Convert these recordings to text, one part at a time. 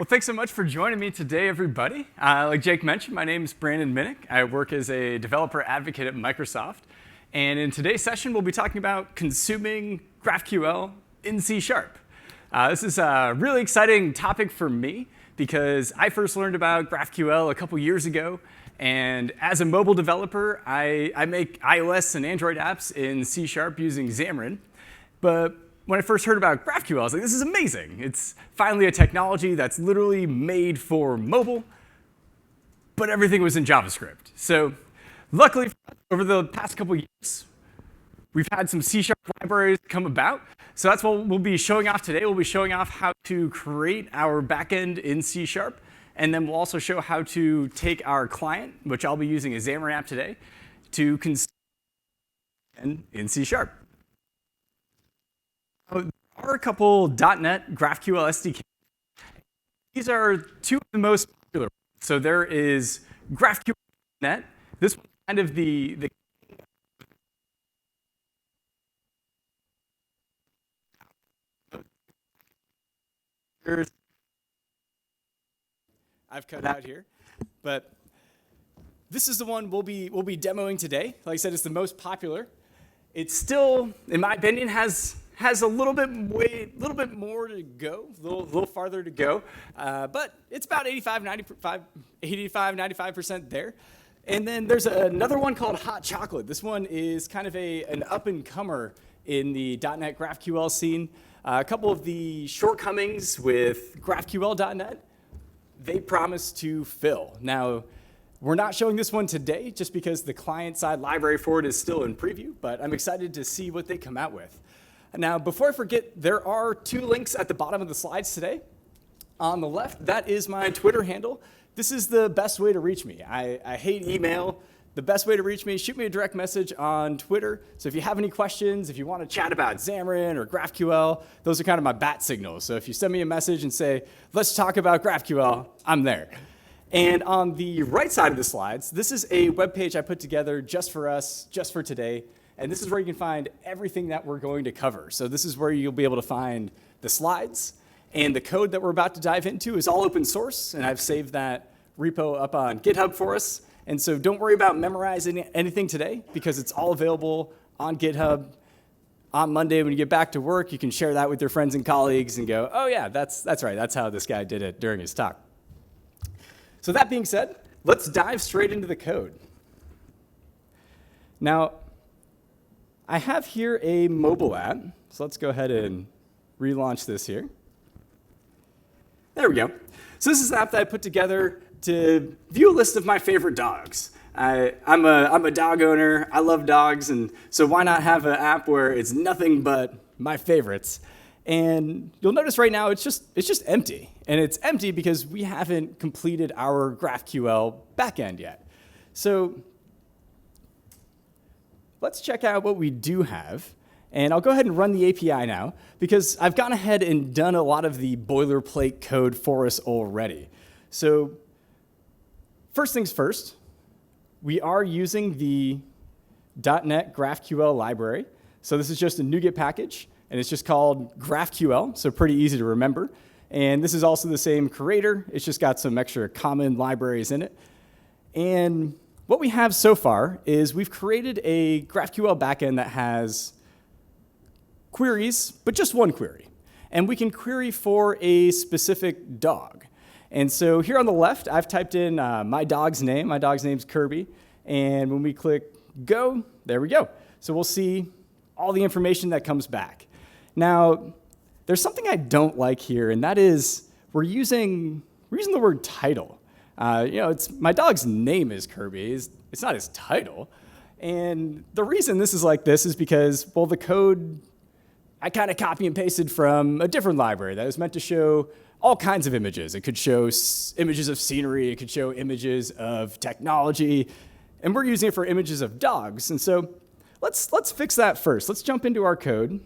Well, thanks so much for joining me today, everybody. Like Jake mentioned, my name is Brandon Minnick. I work as a developer advocate at Microsoft. And in today's session, we'll be talking about consuming GraphQL in C#. This is a really exciting topic for me because I first learned about GraphQL a couple years ago. And as a mobile developer, I make iOS and Android apps in C# using Xamarin. But when I first heard about GraphQL, I was like, this is amazing. It's finally a technology that's literally made for mobile, but everything was in JavaScript. So luckily, over the past couple years, we've had some C# libraries come about. So that's what we'll be showing off today. We'll be showing off how to create our backend in C#, and then we'll also show how to take our client, which I'll be using a Xamarin app today, to consume in C#. There are a couple .NET GraphQL SDK. These are two of the most popular ones. So there is GraphQL.NET. This one's kind of the I've cut out here, but this is the one we'll be demoing today. Like I said, it's the most popular. It's still, in my opinion, has a little bit more to go, a little farther to go, but it's about 95-95% there. And then there's another one called Hot Chocolate. This one is kind of an up-and-comer in the .NET GraphQL scene. A couple of the shortcomings with GraphQL.NET, they promise to fill. Now, we're not showing this one today just because the client-side library for it is still in preview, but I'm excited to see what they come out with. Now, before I forget, there are two links at the bottom of the slides today. On the left, that is my Twitter handle. This is the best way to reach me. I hate email. The best way to reach me is shoot me a direct message on Twitter. So if you have any questions, if you want to chat about Xamarin or GraphQL, those are kind of my bat signals. So if you send me a message and say, let's talk about GraphQL, I'm there. And on the right side of the slides, this is a web page I put together just for us, just for today. And this is where you can find everything that we're going to cover. So this is where you'll be able to find the slides. And the code that we're about to dive into is all open source. And I've saved that repo up on GitHub for us. And so don't worry about memorizing anything today, because it's all available on GitHub. On Monday, when you get back to work, you can share that with your friends and colleagues and go, oh, yeah, that's right. That's how this guy did it during his talk. So that being said, let's dive straight into the code. Now, I have here a mobile app. So let's go ahead and relaunch this here. There we go. So this is an app that I put together to view a list of my favorite dogs. I'm a dog owner. I love dogs, and so why not have an app where it's nothing but my favorites? And you'll notice right now it's just empty, and it's empty because we haven't completed our GraphQL backend yet. So let's check out what we do have. And I'll go ahead and run the API now, because I've gone ahead and done a lot of the boilerplate code for us already. So first things first, we are using the .NET GraphQL library. So this is just a NuGet package, and it's just called GraphQL, so pretty easy to remember. And this is also the same creator. It's just got some extra common libraries in it. And what we have so far is we've created a GraphQL backend that has queries, but just one query. And we can query for a specific dog. And so here on the left, I've typed in my dog's name. My dog's name's Kirby. And when we click go, there we go. So we'll see all the information that comes back. Now, there's something I don't like here, and that is we're using the word title. It's my dog's name is Kirby. It's not his title. And the reason this is like this is because, well, the code I kind of copy and pasted from a different library that was meant to show all kinds of images. It could show images of scenery. It could show images of technology. And we're using it for images of dogs. And so let's fix that first. Let's jump into our code.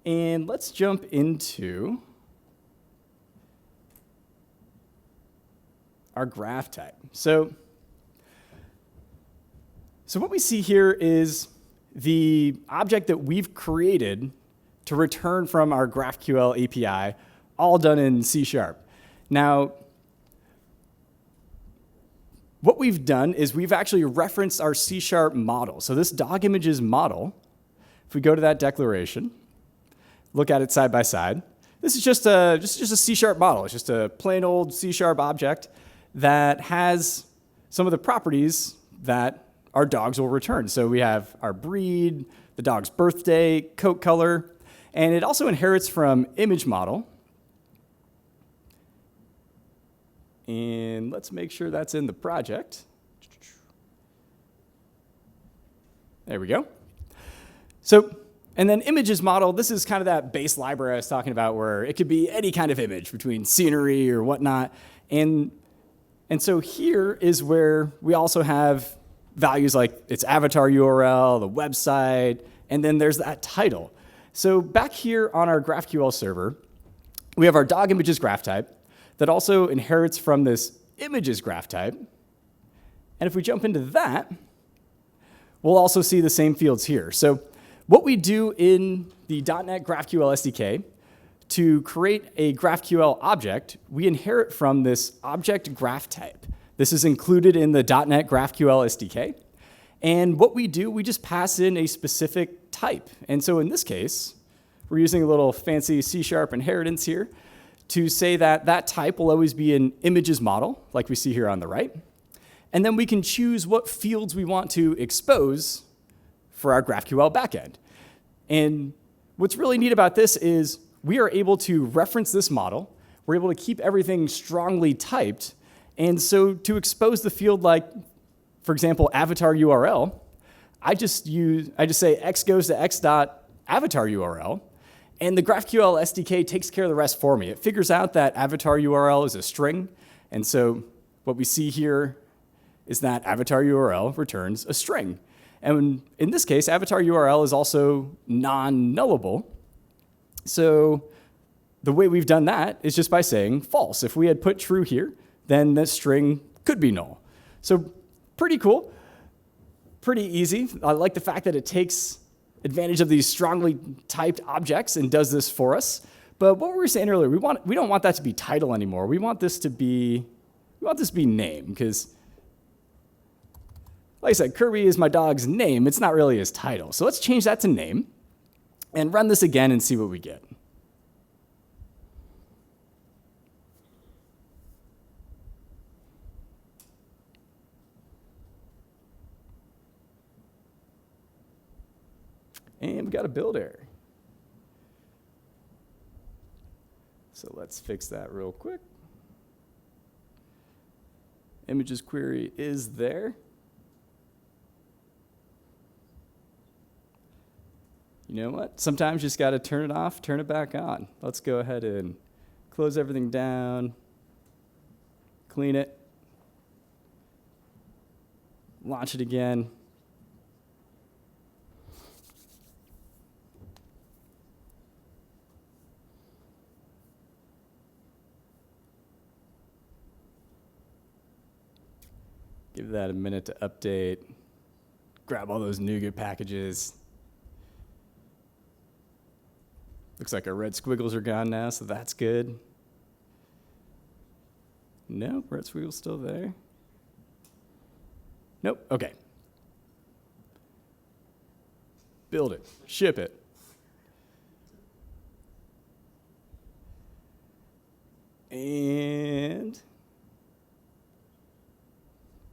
And let's jump into our graph type. So what we see here is the object that we've created to return from our GraphQL API all done in C#. Now, what we've done is we've actually referenced our C# model. So this dog images model, if we go to that declaration, look at it side by side, this is just a C# model. It's just a plain old C# object that has some of the properties that our dogs will return. So we have our breed, the dog's birthday, coat color, and it also inherits from image model. And let's make sure that's in the project. There we go. So, and then images model, this is kind of that base library I was talking about where it could be any kind of image between scenery or whatnot. And so here is where we also have values like its avatar URL, the website, and then there's that title. So back here on our GraphQL server, we have our dog images graph type that also inherits from this images graph type. And if we jump into that, we'll also see the same fields here. So what we do in the .NET GraphQL SDK to create a GraphQL object, we inherit from this object graph type. This is included in the .NET GraphQL SDK. And what we do, we just pass in a specific type. And so in this case, we're using a little fancy C# inheritance here to say that that type will always be an images model, like we see here on the right. And then we can choose what fields we want to expose for our GraphQL backend. And what's really neat about this is we are able to reference this model. We're able to keep everything strongly typed. And so to expose the field like, for example, avatar URL, I just say x goes to x.avatar URL, and the GraphQL SDK takes care of the rest for me. It figures out that avatar URL is a string, and so what we see here is that avatar URL returns a string. And in this case, avatar URL is also non-nullable. So the way we've done that is just by saying false. If we had put true here, then this string could be null. So pretty cool, pretty easy. I like the fact that it takes advantage of these strongly typed objects and does this for us. But what we were saying earlier, we don't want that to be title anymore. We want this to be name, because like I said, Kirby is my dog's name. It's not really his title. So let's change that to name and run this again and see what we get. And we got a build error. So let's fix that real quick. Images query is there. You know what? Sometimes you just got to turn it off, turn it back on. Let's go ahead and close everything down, clean it, launch it again. Give that a minute to update. Grab all those NuGet packages. Looks like our red squiggles are gone now, so that's good. Nope, red squiggle's still there. Nope, okay. Build it, ship it.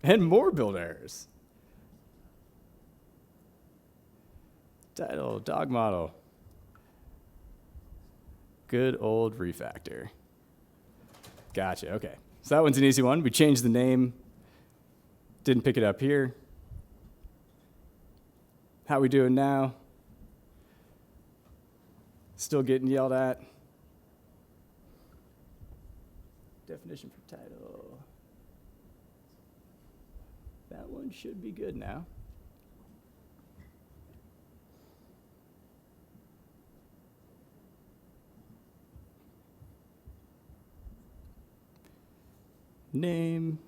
And more build errors. Title, dog model. Good old refactor. Gotcha, okay. So that one's an easy one. We changed the name. Didn't pick it up here. How we doing now? Still getting yelled at. Definition for title. That one should be good now. Name.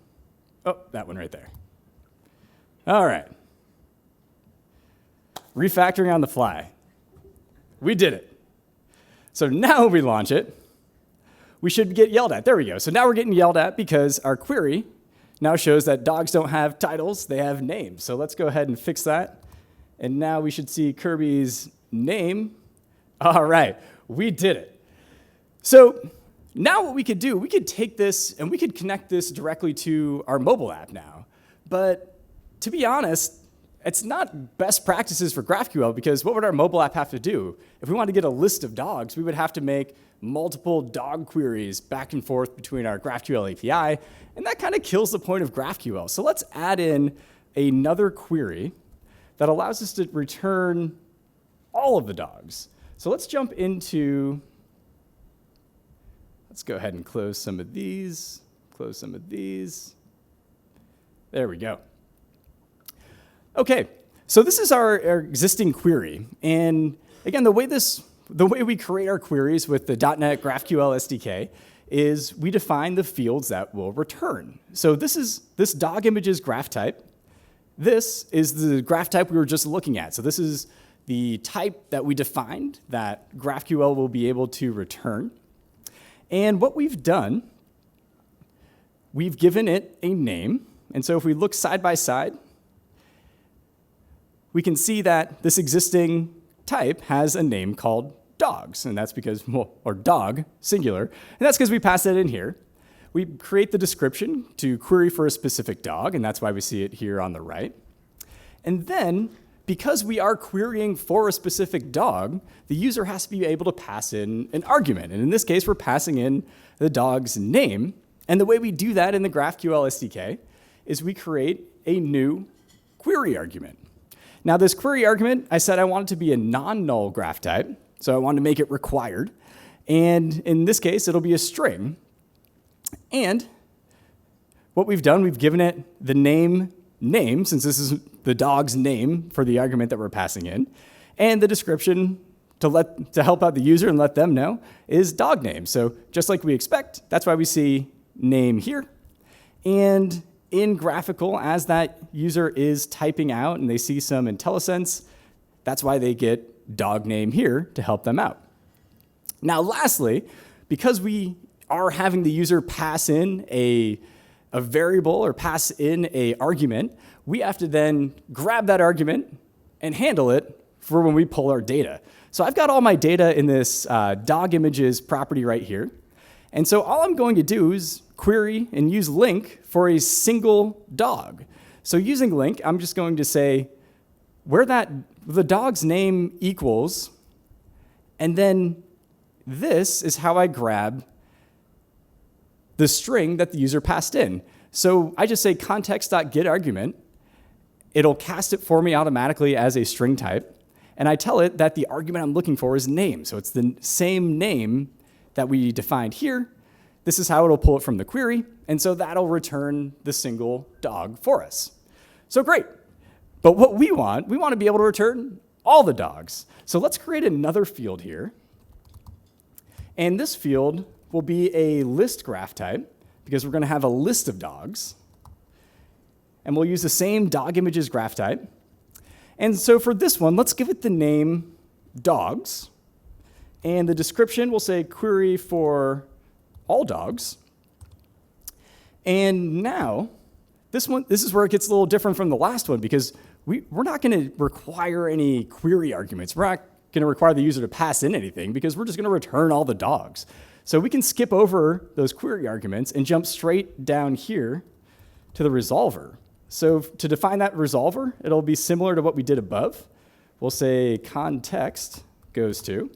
Oh, that one right there. All right. Refactoring on the fly. We did it. So now we launch it. we should get yelled at. There we go. So now we're getting yelled at because our query now shows that dogs don't have titles, they have names. So let's go ahead and fix that. And now we should see Kirby's name. All right, we did it. So now what we could do, we could take this and we could connect this directly to our mobile app now. But to be honest, it's not best practices for GraphQL, because what would our mobile app have to do? If we wanted to get a list of dogs, we would have to make multiple dog queries back and forth between our GraphQL API, and that kind of kills the point of GraphQL. So let's add in another query that allows us to return all of the dogs. So let's jump into, let's go ahead and close some of these, close some of these. There we go. Okay, so this is our existing query. And again, the way we create our queries with the .NET GraphQL SDK is we define the fields that will return. So this dog image is graph type. This is the graph type we were just looking at. So this is the type that we defined that GraphQL will be able to return. And what we've done, we've given it a name. And so if we look side by side, we can see that this existing type has a name called dogs, and that's because, well, or dog, singular, and that's because we passed that in here. We create the description to query for a specific dog, and that's why we see it here on the right. And then, because we are querying for a specific dog, the user has to be able to pass in an argument, and in this case, we're passing in the dog's name, and the way we do that in the GraphQL SDK is we create a new query argument. Now this query argument, I said I want it to be a non-null graph type, so I wanted to make it required. And in this case, it'll be a string. And what we've done, we've given it the name, since this is the dog's name for the argument that we're passing in. And the description to help out the user and let them know is dog name. So just like we expect, that's why we see name here. And in graphical, as that user is typing out and they see some IntelliSense, that's why they get dog name here to help them out. Now, lastly, because we are having the user pass in a variable or pass in an argument, we have to then grab that argument and handle it for when we pull our data. So I've got all my data in this dog images property right here. And so all I'm going to do is query and use link for a single dog. So using link, I'm just going to say where the dog's name equals, and then this is how I grab the string that the user passed in. So I just say context.getArgument. It'll cast it for me automatically as a string type, and I tell it that the argument I'm looking for is name. So it's the same name that we defined here. This is how it'll pull it from the query, and so that'll return the single dog for us. So great. But what we want to be able to return all the dogs. So let's create another field here. And this field will be a list graph type, because we're going to have a list of dogs. And we'll use the same dog images graph type. And so for this one, let's give it the name dogs. And the description will say query for all dogs. And now, this is where it gets a little different from the last one, because we're not going to require any query arguments. We're not going to require the user to pass in anything, because we're just going to return all the dogs. So we can skip over those query arguments and jump straight down here to the resolver. So to define that resolver, it'll be similar to what we did above. We'll say context goes to.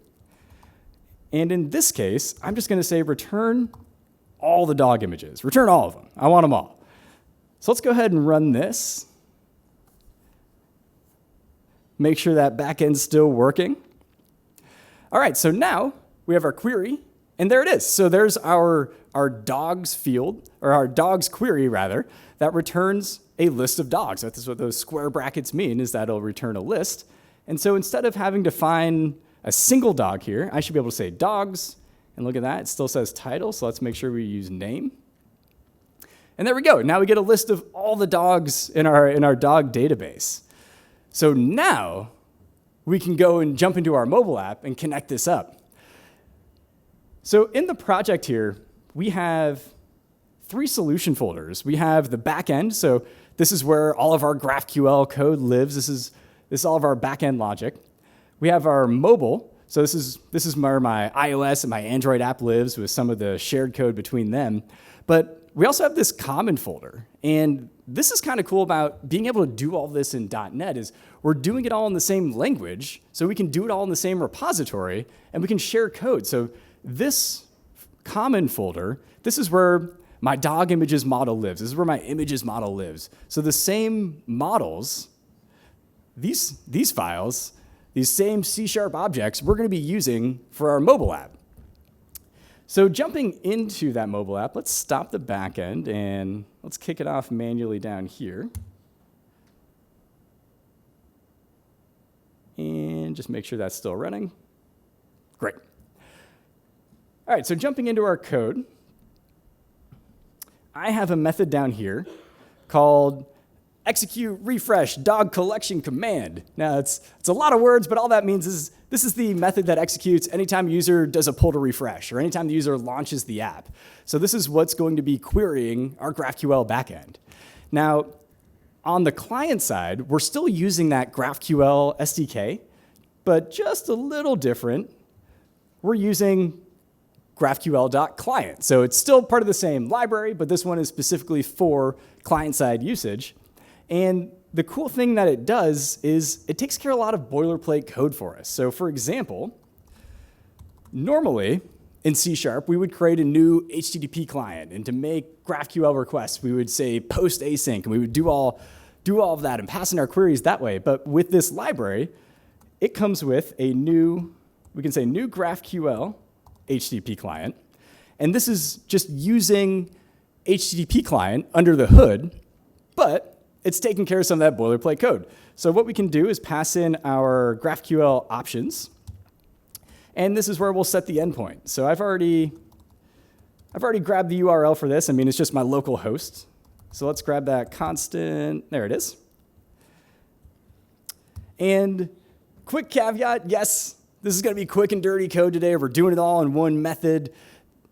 And in this case, I'm just going to say return all the dog images. Return all of them. I want them all. So let's go ahead and run this. Make sure that backend's still working. All right, so now we have our query, and there it is. So there's our dogs field, or our dogs query rather, that returns a list of dogs. That's what those square brackets mean, is that it'll return a list. And so instead of having to find a single dog here, I should be able to say dogs, and look at that, it still says title, so let's make sure we use name. And there we go. Now we get a list of all the dogs in our dog database. So now we can go and jump into our mobile app and connect this up. So in the project here, we have 3 solution folders. We have the backend, so this is where all of our GraphQL code lives. This is all of our backend logic. We have our mobile, so this is where my iOS and my Android app lives with some of the shared code between them. But we also have this common folder, and this is kind of cool about being able to do all this in .NET is we're doing it all in the same language, so we can do it all in the same repository, and we can share code. So this common folder, this is where my dog images model lives. This is where my images model lives. So the same models, these files, these same C# objects, we're going to be using for our mobile app. So jumping into that mobile app, let's stop the backend and let's kick it off manually down here. And just make sure that's still running. Great. All right, so jumping into our code, I have a method down here called execute refresh dog collection command. Now, it's a lot of words, but all that means is this is the method that executes anytime a user does a pull to refresh or anytime the user launches the app. So this is what's going to be querying our GraphQL backend. Now, on the client side, we're still using that GraphQL SDK, but just a little different. We're using GraphQL.client. So it's still part of the same library, but this one is specifically for client-side usage. And the cool thing that it does is it takes care of a lot of boilerplate code for us. So for example, normally in C# we would create a new HTTP client, and to make GraphQL requests, we would say post async, and we would do all of that and pass in our queries that way. But with this library, it comes with a new, we can say new GraphQL HTTP client. And this is just using HTTP client under the hood, but it's taking care of some of that boilerplate code. So what we can do is pass in our GraphQL options, and this is where we'll set the endpoint. So I've already grabbed the URL for this. I mean, it's just my local host. So let's grab that constant. There it is. And quick caveat, yes, this is going to be quick and dirty code today. We're doing it all in one method.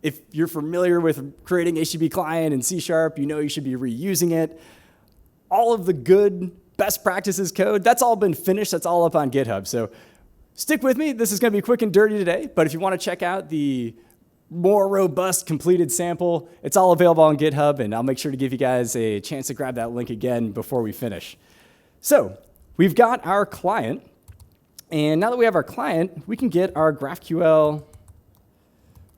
If you're familiar with creating HTTP client in C#, you know you should be reusing it. All of the good best practices code, that's all been finished. That's all up on GitHub. So stick with me. This is going to be quick and dirty today. But if you want to check out the more robust completed sample, it's all available on GitHub. And I'll make sure to give you guys a chance to grab that link again before we finish. So we've got our client. And now that we have our client, we can get our GraphQL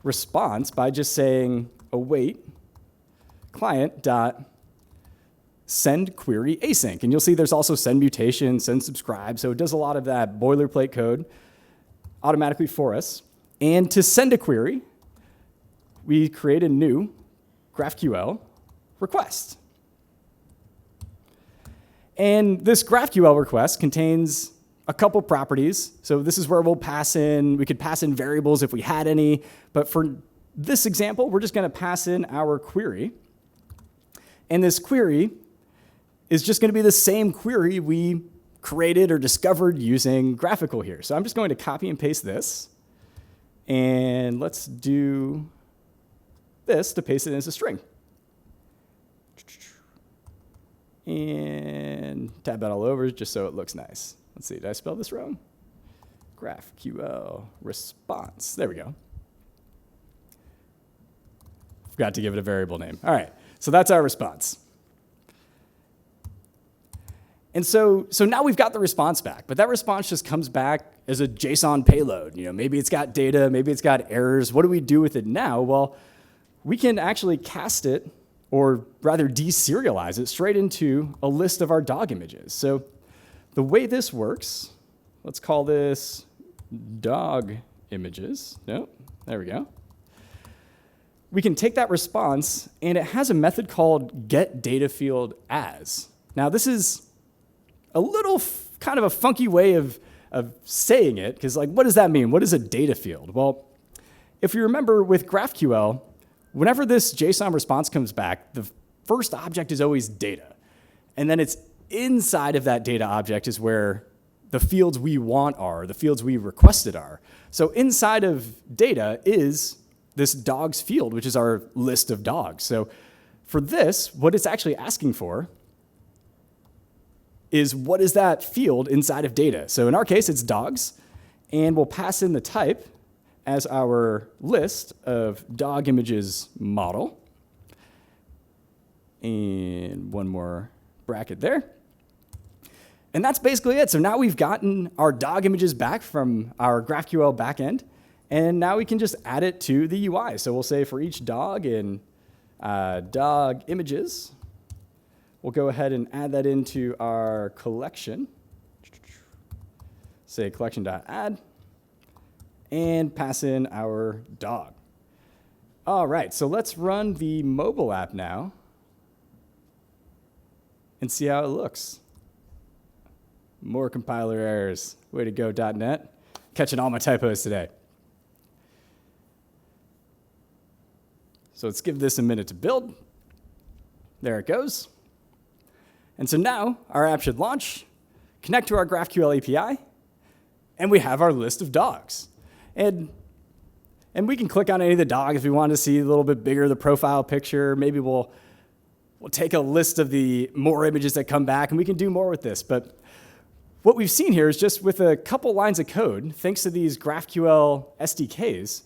response by just saying await client dot send query async. And you'll see there's also send mutation, send subscribe. So it does a lot of that boilerplate code automatically for us. And to send a query, we create a new GraphQL request. And this GraphQL request contains a couple properties. So this is where we could pass in variables if we had any. But for this example, we're just going to pass in our query. And this query is just going to be the same query we created or discovered using GraphQL here. So I'm just going to copy and paste this. And let's do this to paste it as a string. And tab that all over just so it looks nice. Let's see, did I spell this wrong? GraphQL response. There we go. Forgot to give it a variable name. All right, so that's our response. And so now we've got the response back, but that response just comes back as a JSON payload. You know, maybe it's got data, maybe it's got errors. What do we do with it now? Well, we can actually cast it, or rather deserialize it straight into a list of our dog images. So the way this works, let's call this dog images. Nope, there we go. We can take that response, and it has a method called getDataFieldAs. Now this is a little kind of a funky way of saying it, because like, what does that mean? What is a data field? Well, if you remember with GraphQL, whenever this JSON response comes back, the first object is always data. And then it's inside of that data object is where the fields we want are, the fields we requested are. So inside of data is this dogs field, which is our list of dogs. So for this, what it's actually asking for is what is that field inside of data. So in our case, it's dogs, and we'll pass in the type as our list of dog images model. And one more bracket there. And that's basically it. So now we've gotten our dog images back from our GraphQL backend, and now we can just add it to the UI. So we'll say for each dog in dog images, we'll go ahead and add that into our collection. Say collection.add, and pass in our dog. All right, so let's run the mobile app now and see how it looks. More compiler errors. Way to go, .NET. Catching all my typos today. So let's give this a minute to build. There it goes. And so now our app should launch, connect to our GraphQL API, and we have our list of dogs. And we can click on any of the dogs if we want to see a little bit bigger the profile picture. Maybe we'll take a list of the more images that come back, and we can do more with this. But what we've seen here is just with a couple lines of code, thanks to these GraphQL SDKs,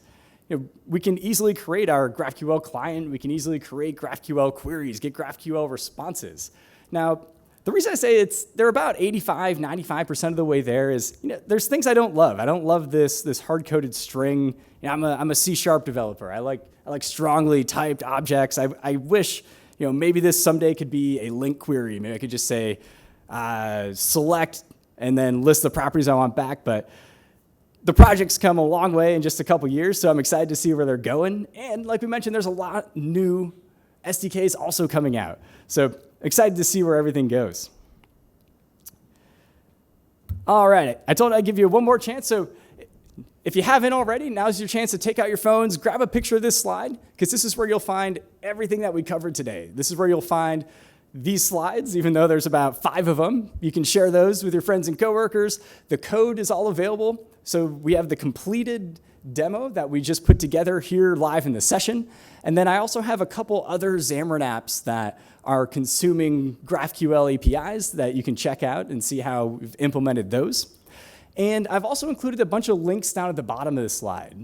we can easily create our GraphQL client. We can easily create GraphQL queries, get GraphQL responses. Now, the reason I say they're about 85, 95% of the way there is, there's things I don't love. I don't love this hard-coded string. I'm a C# developer. I like strongly typed objects. I wish, maybe this someday could be a link query. Maybe I could just say select and then list the properties I want back. But the project's come a long way in just a couple years, so I'm excited to see where they're going. And like we mentioned, there's a lot new SDKs also coming out. So excited to see where everything goes. All right, I told I'd give you one more chance. So if you haven't already, now's your chance to take out your phones, grab a picture of this slide, because this is where you'll find everything that we covered today. This is where you'll find these slides, even though there's about 5 of them. You can share those with your friends and coworkers. The code is all available. So we have the completed demo that we just put together here live in the session. And then I also have a couple other Xamarin apps that are consuming GraphQL APIs that you can check out and see how we've implemented those. And I've also included a bunch of links down at the bottom of the slide.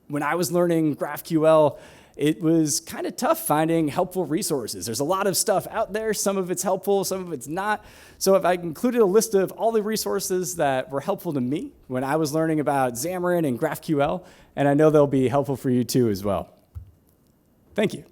When I was learning GraphQL, it was kind of tough finding helpful resources. There's a lot of stuff out there. Some of it's helpful, some of it's not. So I included a list of all the resources that were helpful to me when I was learning about Xamarin and GraphQL, and I know they'll be helpful for you too as well. Thank you.